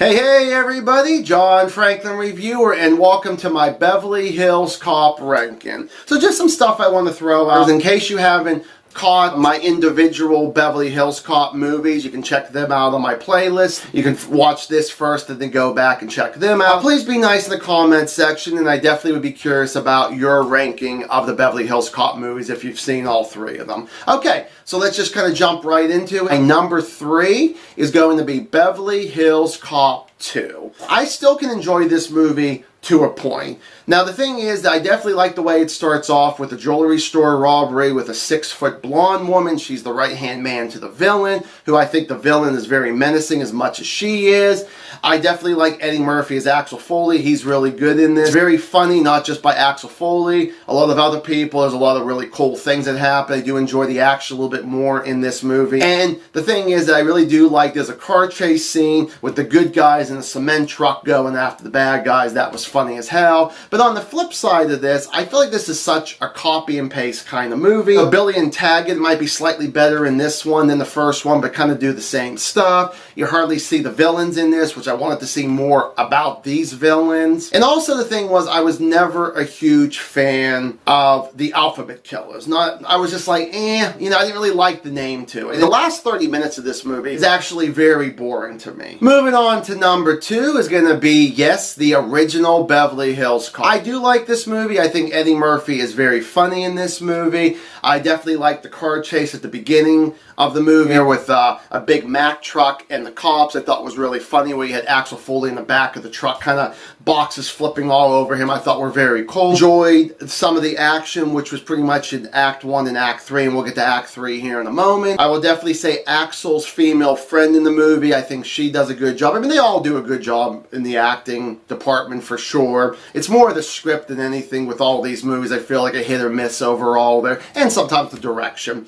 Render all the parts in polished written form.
Hey everybody, John Franklin Reviewer, and welcome to my Beverly Hills Cop ranking. So just some stuff I want to throw out in case you haven't caught my individual Beverly Hills Cop movies. You can check them out on my playlist. You can watch this first and then go back and check them out. Please be nice in the comments section, and I definitely would be curious about your ranking of the Beverly Hills Cop movies if you've seen all three of them. Okay, so let's just kind of jump right into it. And number 3 is going to be Beverly Hills Cop 2. I still can enjoy this movie to a point. Now the thing is that I definitely like the way it starts off with a jewelry store robbery with a 6-foot blonde woman. She's the right-hand man to the villain, who I think the villain is very menacing as much as she is. I definitely like Eddie Murphy as Axel Foley. He's really good in this. Very funny, not just by Axel Foley. A lot of other people. There's a lot of really cool things that happen. I do enjoy the action a little bit more in this movie. And the thing is that I really do like there's a car chase scene with the good guys in a cement truck going after the bad guys. That was funny as hell. But on the flip side of this, I feel like this is such a copy and paste kind of movie. Billy and Taggart might be slightly better in this one than the first one, but kind of do the same stuff. You hardly see the villains in this, which I wanted to see more about these villains. And also the thing was, I was never a huge fan of the Alphabet Killers. I was just like, I didn't really like the name to it. And the last 30 minutes of this movie is actually very boring to me. Moving on to number 2 is going to be, yes, the original Beverly Hills Cop. I do like this movie. I think Eddie Murphy is very funny in this movie. I definitely like the car chase at the beginning of the movie with a big Mack truck and the cops. I thought was really funny where you had Axel Foley in the back of the truck, kind of boxes flipping all over him. I thought were very cool. Enjoyed some of the action, which was pretty much in Act 1 and Act 3, and we'll get to Act 3 here in a moment. I will definitely say Axel's female friend in the movie, I think she does a good job. I mean, they all do a good job in the acting department for sure. It's more of the script than anything with all these movies. I feel like a hit or miss overall there, and sometimes the direction.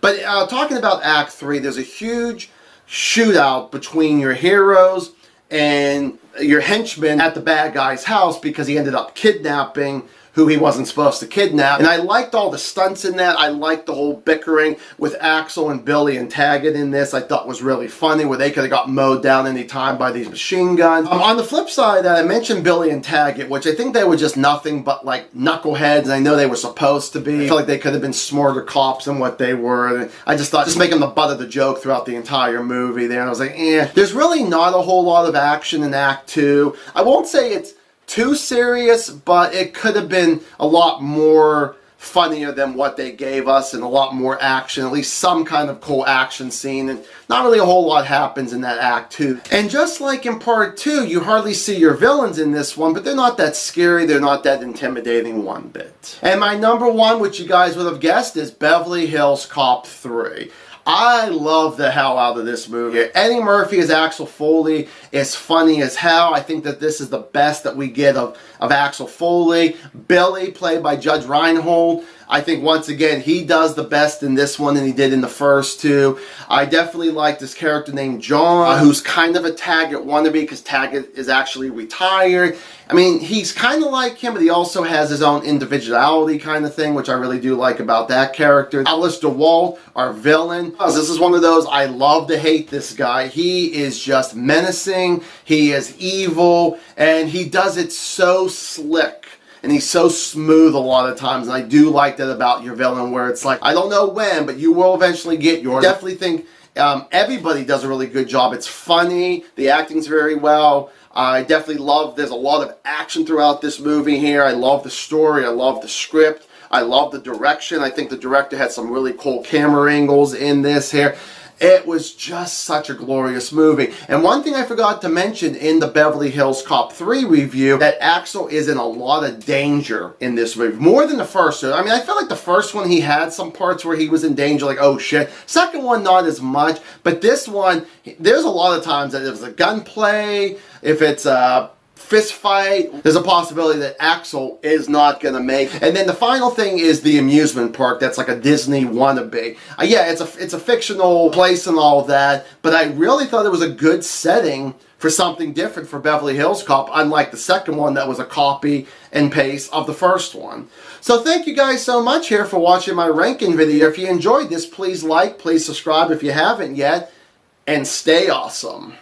But talking about Act 3, there's a huge shootout between your heroes and your henchman at the bad guy's house because he ended up kidnapping who he wasn't supposed to kidnap. And I liked all the stunts in that. I liked the whole bickering with Axel and Billy and Taggart in this. I thought was really funny where they could have got mowed down any time by these machine guns. On the flip side, I mentioned Billy and Taggart, which I think they were just nothing but like knuckleheads, and I know they were supposed to be. I feel like they could have been smarter cops than what they were. And I just thought just make them the butt of the joke throughout the entire movie there. And I was like, There's really not a whole lot of action in Act 2. I won't say it's too serious, but it could have been a lot more funnier than what they gave us, and a lot more action, at least some kind of cool action scene, and not really a whole lot happens in that Act 2. And just like in Part 2, you hardly see your villains in this one, but they're not that scary, they're not that intimidating one bit. And my number 1, which you guys would have guessed, is Beverly Hills Cop 3. I love the hell out of this movie. Eddie Murphy as Axel Foley is funny as hell. I think that this is the best that we get of Axel Foley. Billy, played by Judge Reinhold, I think once again he does the best in this one than he did in the first 2. I definitely like this character named John, who's kind of a Taggart wannabe because Taggart is actually retired. I mean, he's kind of like him, but he also has his own individuality kind of thing, which I really do like about that character. Alice DeWalt, our villain. This is one of those, I love to hate this guy. He is just menacing, he is evil, and he does it so slick. And he's so smooth a lot of times, and I do like that about your villain, where it's like, I don't know when, but you will eventually get yours. I definitely think everybody does a really good job. It's funny, the acting's very well. I definitely love, there's a lot of action throughout this movie here. I love the story, I love the script, I love the direction. I think the director had some really cool camera angles in this here. It was just such a glorious movie. And one thing I forgot to mention in the Beverly Hills Cop 3 review, that Axel is in a lot of danger in this movie. More than the first one. I mean, I felt like the first one he had some parts where he was in danger, like, oh shit. Second one, not as much. But this one, there's a lot of times that it was a gunplay, if it's a fist fight, there's a possibility that Axel is not going to make. And then the final thing is the amusement park. That's like a Disney wannabe. Yeah, it's a fictional place and all of that, but I really thought it was a good setting for something different for Beverly Hills Cop, unlike the second one that was a copy and paste of the first one. So thank you guys so much here for watching my ranking video. If you enjoyed this, please like, please subscribe if you haven't yet, and stay awesome.